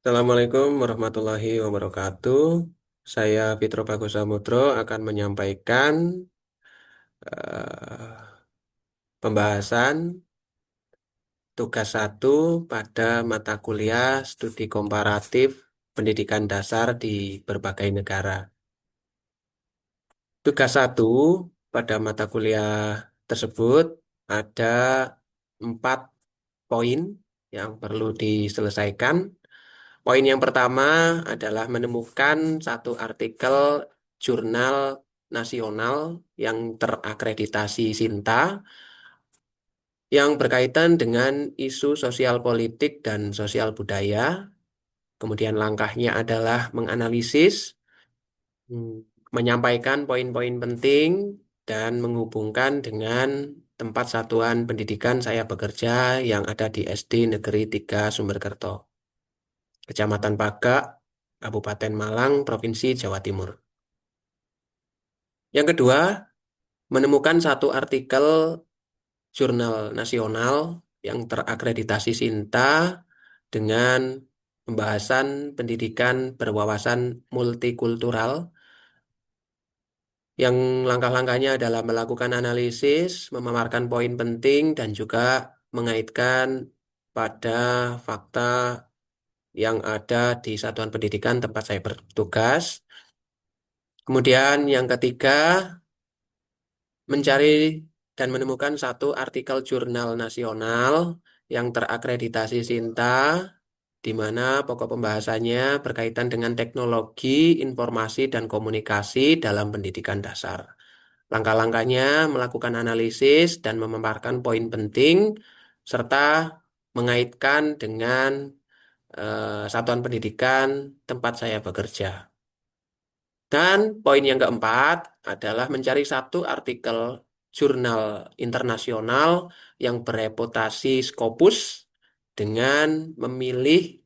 Assalamualaikum warahmatullahi wabarakatuh. Saya Fitro Bagus Samudro akan menyampaikan eh, pembahasan tugas satu pada mata kuliah studi komparatif pendidikan dasar di berbagai negara. Tugas satu pada mata kuliah tersebut ada 4 poin yang perlu diselesaikan. Poin yang pertama adalah menemukan satu artikel jurnal nasional yang terakreditasi Sinta yang berkaitan dengan isu sosial politik dan sosial budaya. Kemudian langkahnya adalah menganalisis, hmm, menyampaikan poin-poin penting dan menghubungkan dengan tempat satuan pendidikan saya bekerja yang ada di SD Negeri 3 Sumberkerto, Kecamatan Pagak, Kabupaten Malang, Provinsi Jawa Timur. Yang kedua, menemukan satu artikel jurnal nasional yang terakreditasi Sinta dengan pembahasan pendidikan berwawasan multikultural yang langkah-langkahnya adalah melakukan analisis, memaparkan poin penting, dan juga mengaitkan pada fakta yang ada di satuan pendidikan tempat saya bertugas. Kemudian yang ketiga, mencari dan menemukan satu artikel jurnal nasional yang terakreditasi Sinta, di mana pokok pembahasannya berkaitan dengan teknologi, informasi, dan komunikasi dalam pendidikan dasar. Langkah-langkahnya melakukan analisis dan memaparkan poin penting, serta mengaitkan dengan satuan pendidikan tempat saya bekerja. Dan poin yang keempat adalah mencari satu artikel jurnal internasional yang bereputasi Scopus dengan memilih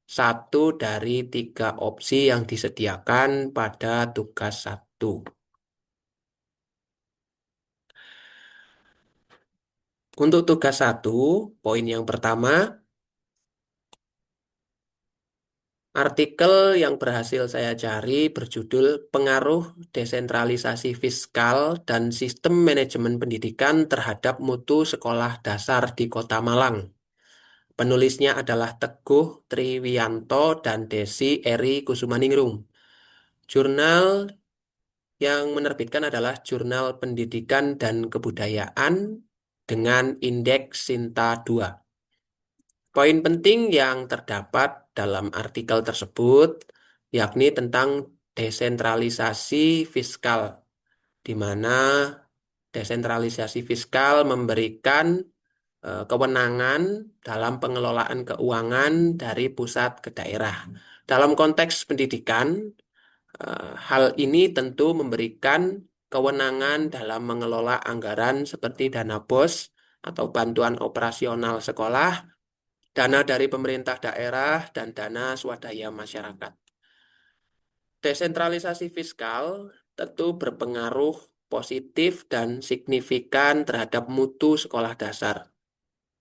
satu dari 3 opsi yang disediakan pada tugas satu. Untuk tugas satu, poin yang pertama, artikel yang berhasil saya cari berjudul Pengaruh Desentralisasi Fiskal dan Sistem Manajemen Pendidikan Terhadap Mutu Sekolah Dasar di Kota Malang. Penulisnya adalah Teguh Triwiyanto dan Desi Eri Kusumaningrum. Jurnal yang menerbitkan adalah Jurnal Pendidikan dan Kebudayaan dengan indeks Sinta 2. Poin penting yang terdapat dalam artikel tersebut yakni tentang desentralisasi fiskal, di mana desentralisasi fiskal memberikan kewenangan dalam pengelolaan keuangan dari pusat ke daerah. Dalam konteks pendidikan, hal ini tentu memberikan kewenangan dalam mengelola anggaran seperti dana BOS atau bantuan operasional sekolah, dana dari pemerintah daerah, dan dana swadaya masyarakat. Desentralisasi fiskal tentu berpengaruh positif dan signifikan terhadap mutu sekolah dasar,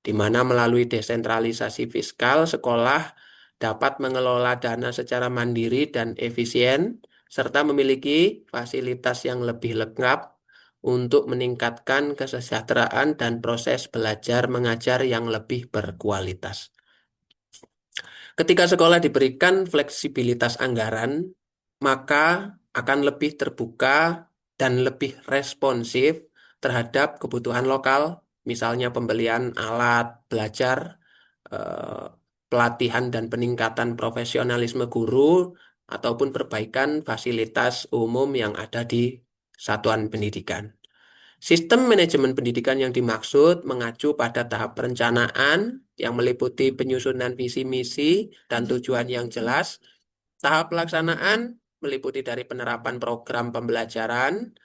di mana melalui desentralisasi fiskal, sekolah dapat mengelola dana secara mandiri dan efisien, serta memiliki fasilitas yang lebih lengkap untuk meningkatkan kesejahteraan dan proses belajar mengajar yang lebih berkualitas. Ketika sekolah diberikan fleksibilitas anggaran, maka akan lebih terbuka dan lebih responsif terhadap kebutuhan lokal, misalnya pembelian alat belajar, eh, pelatihan dan peningkatan profesionalisme guru, ataupun perbaikan fasilitas umum yang ada di satuan pendidikan. Sistem manajemen pendidikan yang dimaksud mengacu pada tahap perencanaan yang meliputi penyusunan visi misi dan tujuan yang jelas. Tahap pelaksanaan meliputi dari penerapan program pembelajaran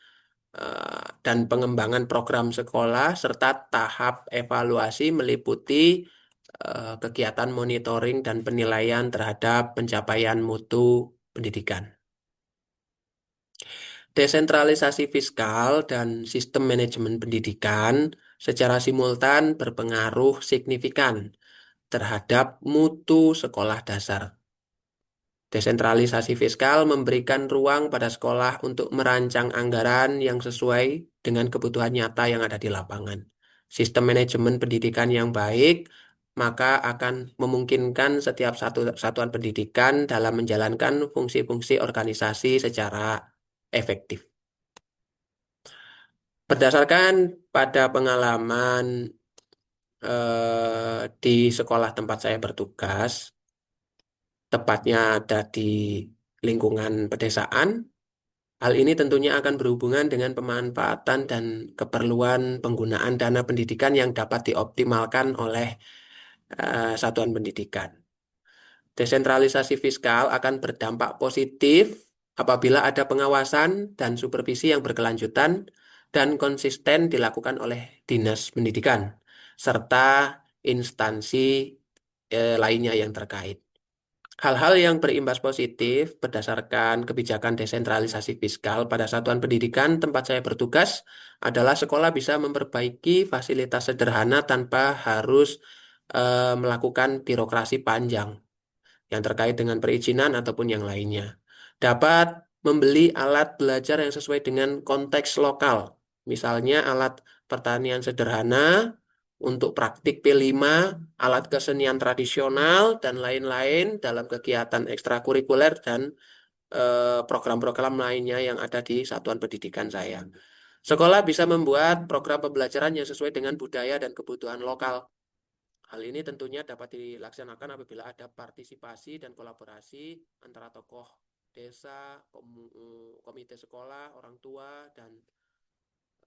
dan pengembangan program sekolah, serta tahap evaluasi meliputi kegiatan monitoring dan penilaian terhadap pencapaian mutu pendidikan. Desentralisasi fiskal dan sistem manajemen pendidikan secara simultan berpengaruh signifikan terhadap mutu sekolah dasar. Desentralisasi fiskal memberikan ruang pada sekolah untuk merancang anggaran yang sesuai dengan kebutuhan nyata yang ada di lapangan. Sistem manajemen pendidikan yang baik maka akan memungkinkan setiap satuan pendidikan dalam menjalankan fungsi-fungsi organisasi secara efektif. Berdasarkan pada pengalaman di sekolah tempat saya bertugas, tepatnya ada di lingkungan pedesaan. Hal ini tentunya akan berhubungan dengan pemanfaatan dan keperluan penggunaan dana pendidikan yang dapat dioptimalkan oleh satuan pendidikan. Desentralisasi fiskal akan berdampak positif apabila ada pengawasan dan supervisi yang berkelanjutan dan konsisten dilakukan oleh dinas pendidikan serta instansi lainnya yang terkait. Hal-hal yang berimbas positif berdasarkan kebijakan desentralisasi fiskal pada satuan pendidikan tempat saya bertugas adalah sekolah bisa memperbaiki fasilitas sederhana tanpa harus melakukan birokrasi panjang yang terkait dengan perizinan ataupun yang lainnya. Dapat membeli alat belajar yang sesuai dengan konteks lokal, misalnya alat pertanian sederhana untuk praktik P5, alat kesenian tradisional, dan lain-lain dalam kegiatan ekstrakurikuler dan program-program lainnya yang ada di satuan pendidikan saya. Sekolah bisa membuat program pembelajaran yang sesuai dengan budaya dan kebutuhan lokal. Hal ini tentunya dapat dilaksanakan apabila ada partisipasi dan kolaborasi antara tokoh desa, komite sekolah, orang tua, dan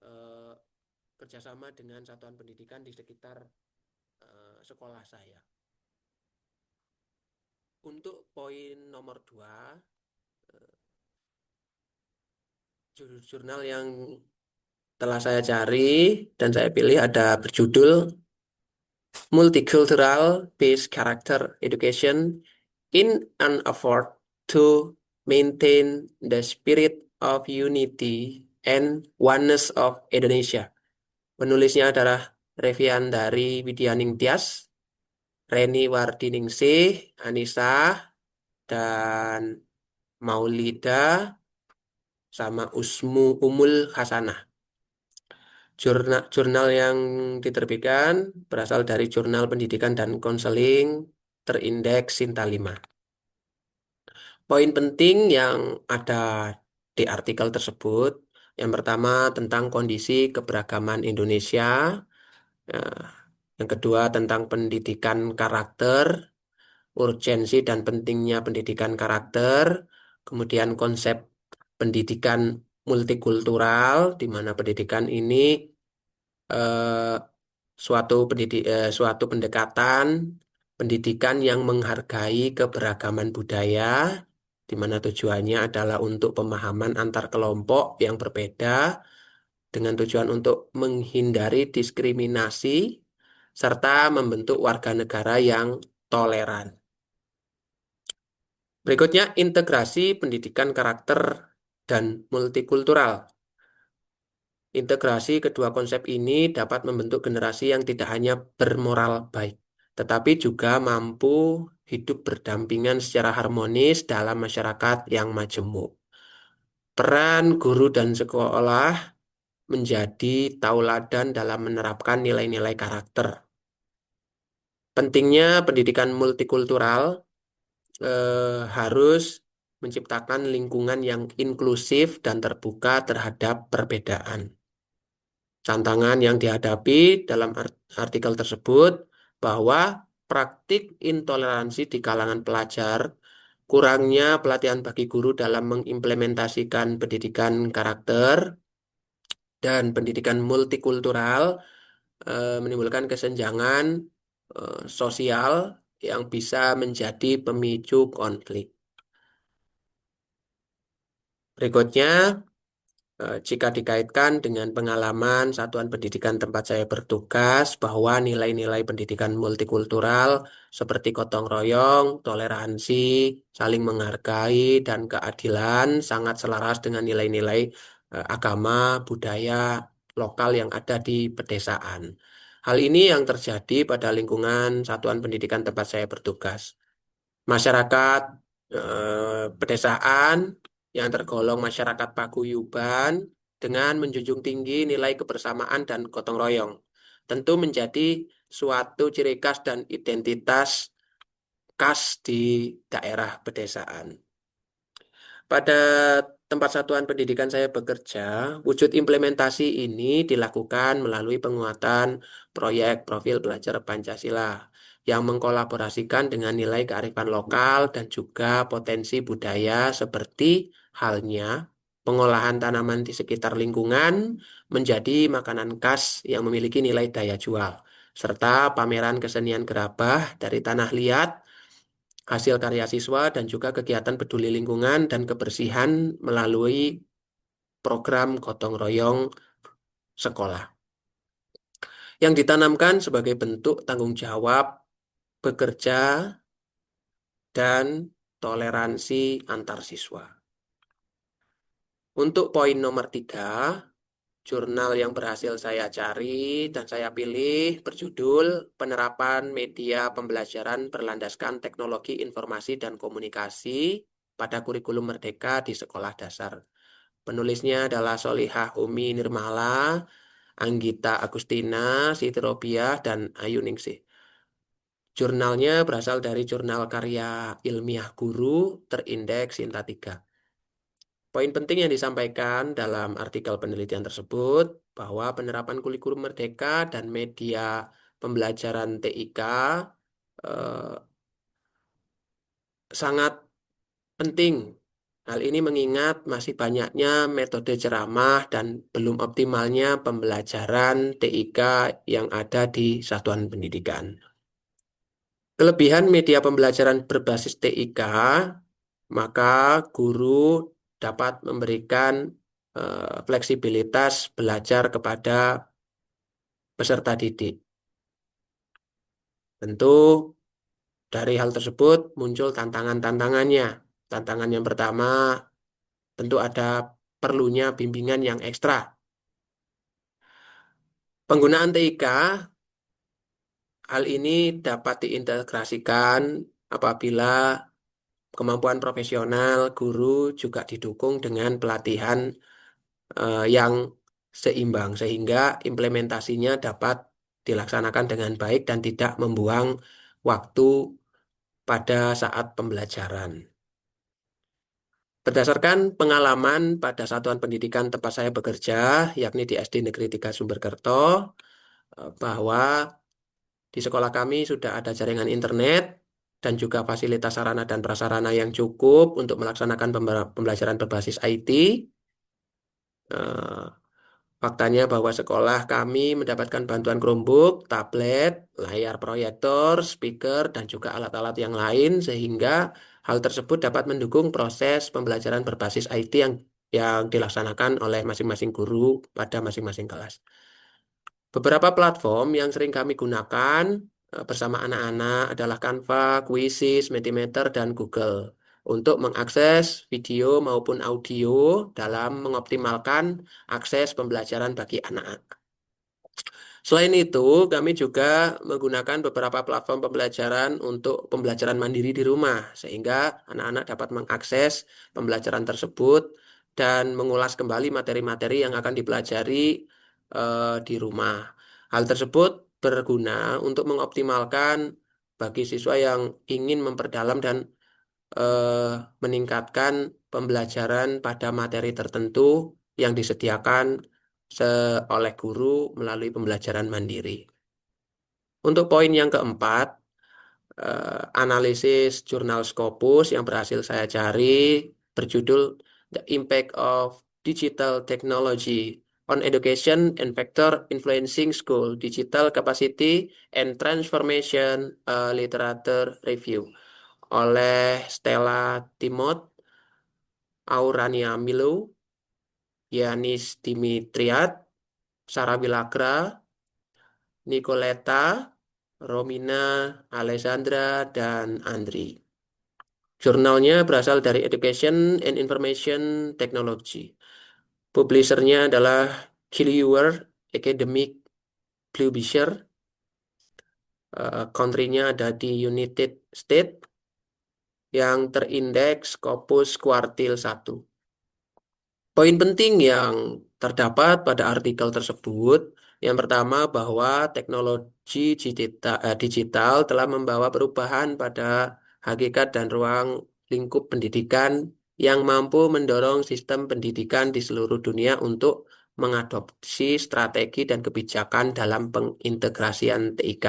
eh, kerjasama dengan satuan pendidikan di sekitar sekolah saya. Untuk poin nomor 2, jurnal yang telah saya cari dan saya pilih ada berjudul Multicultural Based Character Education in an Effort to Maintain the Spirit of Unity and Oneness of Indonesia. Penulisnya adalah Revian dari Widyaning Tias, Reni Wardiningsih, Anissa, dan Maulida, sama Umul Hasanah. Jurnal yang diterbitkan berasal dari Jurnal Pendidikan dan Konseling terindeks Sinta 5. Poin penting yang ada di artikel tersebut, yang pertama tentang kondisi keberagaman Indonesia, ya, yang kedua tentang pendidikan karakter, urgensi dan pentingnya pendidikan karakter, kemudian konsep pendidikan multikultural, di mana pendidikan ini eh, suatu pendekatan pendidikan yang menghargai keberagaman budaya, di mana tujuannya adalah untuk pemahaman antar kelompok yang berbeda dengan tujuan untuk menghindari diskriminasi serta membentuk warga negara yang toleran. Berikutnya, integrasi pendidikan karakter dan multikultural. Integrasi kedua konsep ini dapat membentuk generasi yang tidak hanya bermoral baik, tetapi juga mampu hidup berdampingan secara harmonis dalam masyarakat yang majemuk. Peran guru dan sekolah menjadi tauladan dalam menerapkan nilai-nilai karakter. Pentingnya pendidikan multikultural harus menciptakan lingkungan yang inklusif dan terbuka terhadap perbedaan. Tantangan yang dihadapi dalam artikel tersebut bahwa praktik intoleransi di kalangan pelajar, kurangnya pelatihan bagi guru dalam mengimplementasikan pendidikan karakter, dan pendidikan multikultural menimbulkan kesenjangan sosial yang bisa menjadi pemicu konflik. Berikutnya, jika dikaitkan dengan pengalaman satuan pendidikan tempat saya bertugas, bahwa nilai-nilai pendidikan multikultural seperti gotong royong, toleransi, saling menghargai, dan keadilan sangat selaras dengan nilai-nilai agama, budaya lokal yang ada di pedesaan. Hal ini yang terjadi pada lingkungan satuan pendidikan tempat saya bertugas. Masyarakat pedesaan yang tergolong masyarakat paguyuban dengan menjunjung tinggi nilai kebersamaan dan gotong royong. Tentu menjadi suatu ciri khas dan identitas khas di daerah pedesaan. Pada tempat satuan pendidikan saya bekerja, wujud implementasi ini dilakukan melalui penguatan proyek profil belajar Pancasila yang mengkolaborasikan dengan nilai kearifan lokal dan juga potensi budaya seperti halnya pengolahan tanaman di sekitar lingkungan menjadi makanan khas yang memiliki nilai daya jual, serta pameran kesenian gerabah dari tanah liat hasil karya siswa dan juga kegiatan peduli lingkungan dan kebersihan melalui program gotong royong sekolah yang ditanamkan sebagai bentuk tanggung jawab bekerja dan toleransi antar siswa. Untuk poin nomor 3, jurnal yang berhasil saya cari dan saya pilih berjudul Penerapan Media Pembelajaran Berlandaskan Teknologi Informasi dan Komunikasi pada Kurikulum Merdeka di Sekolah Dasar. Penulisnya adalah Solihah Umi Nirmala, Anggita Agustina, Siti Robiah, dan Ayu Ningsih. Jurnalnya berasal dari jurnal karya ilmiah guru terindeks Sinta 3. Poin penting yang disampaikan dalam artikel penelitian tersebut bahwa penerapan kurikulum merdeka dan media pembelajaran TIK eh, sangat penting. Hal ini mengingat masih banyaknya metode ceramah dan belum optimalnya pembelajaran TIK yang ada di satuan pendidikan. Kelebihan media pembelajaran berbasis TIK, maka guru dapat memberikan fleksibilitas belajar kepada peserta didik. Tentu dari hal tersebut muncul tantangan-tantangannya. Tantangan yang pertama tentu ada perlunya bimbingan yang ekstra. Penggunaan TIK, hal ini dapat diintegrasikan apabila kemampuan profesional guru juga didukung dengan pelatihan yang seimbang sehingga implementasinya dapat dilaksanakan dengan baik dan tidak membuang waktu pada saat pembelajaran. Berdasarkan pengalaman pada satuan pendidikan tempat saya bekerja, yakni di SD Negeri 3 Sumberkerto, bahwa di sekolah kami sudah ada jaringan internet dan juga fasilitas sarana dan prasarana yang cukup untuk melaksanakan pembelajaran berbasis IT. Eh, Faktanya bahwa sekolah kami mendapatkan bantuan Chromebook, tablet, layar proyektor, speaker, dan juga alat-alat yang lain sehingga hal tersebut dapat mendukung proses pembelajaran berbasis IT yang dilaksanakan oleh masing-masing guru pada masing-masing kelas. Beberapa platform yang sering kami gunakan bersama anak-anak adalah Canva, Quizzes, Mentimeter, dan Google untuk mengakses video maupun audio dalam mengoptimalkan akses pembelajaran bagi anak-anak. Selain itu, kami juga menggunakan beberapa platform pembelajaran untuk pembelajaran mandiri di rumah, sehingga anak-anak dapat mengakses pembelajaran tersebut dan mengulas kembali materi-materi yang akan dipelajari di rumah. Hal tersebut berguna untuk mengoptimalkan bagi siswa yang ingin memperdalam dan eh, meningkatkan pembelajaran pada materi tertentu yang disediakan oleh guru melalui pembelajaran mandiri. Untuk poin yang keempat, analisis jurnal Scopus yang berhasil saya cari berjudul The Impact of Digital Technology on Education and Factor Influencing School Digital Capacity and Transformation Literature Review oleh Stella Timot, Aurania Milo, Yanis Dimitriat, Sarah Wilagra, Nicoleta, Romina, Alessandra, dan Andri. Jurnalnya berasal dari Education and Information Technology. Publishernya adalah Killiwer Academic Publisher. Country-nya ada di United States. yang terindeks Scopus Quartil 1. Poin penting yang terdapat pada artikel tersebut, yang pertama bahwa teknologi digital telah membawa perubahan pada hakikat dan ruang lingkup pendidikan yang mampu mendorong sistem pendidikan di seluruh dunia untuk mengadopsi strategi dan kebijakan dalam pengintegrasian TIK.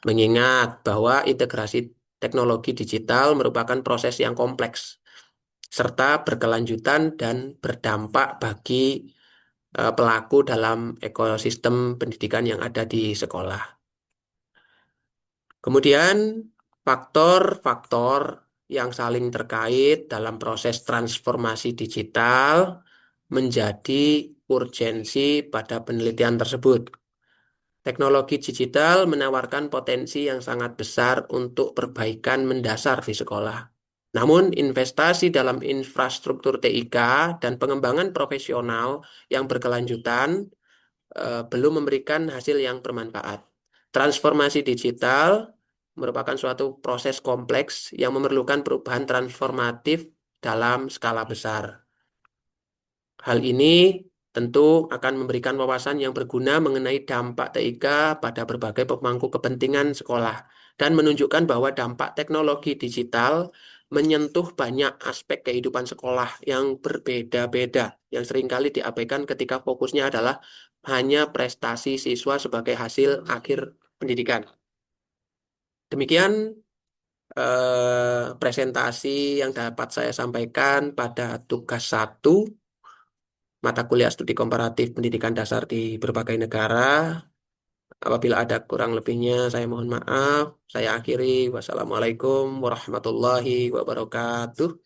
Mengingat bahwa integrasi teknologi digital merupakan proses yang kompleks serta berkelanjutan dan berdampak bagi pelaku dalam ekosistem pendidikan yang ada di sekolah. Kemudian, faktor-faktor yang saling terkait dalam proses transformasi digital menjadi urgensi pada penelitian tersebut. Teknologi digital menawarkan potensi yang sangat besar untuk perbaikan mendasar di sekolah. Namun, investasi dalam infrastruktur TIK dan pengembangan profesional yang berkelanjutan belum memberikan hasil yang bermanfaat. Transformasi digital merupakan suatu proses kompleks yang memerlukan perubahan transformatif dalam skala besar. Hal ini tentu akan memberikan wawasan yang berguna mengenai dampak TIK pada berbagai pemangku kepentingan sekolah dan menunjukkan bahwa dampak teknologi digital menyentuh banyak aspek kehidupan sekolah yang berbeda-beda, yang seringkali diabaikan ketika fokusnya adalah hanya prestasi siswa sebagai hasil akhir pendidikan. Demikian presentasi yang dapat saya sampaikan pada tugas 1 mata kuliah studi komparatif pendidikan dasar di berbagai negara. Apabila ada kurang lebihnya, saya mohon maaf. Saya akhiri. Wassalamualaikum warahmatullahi wabarakatuh.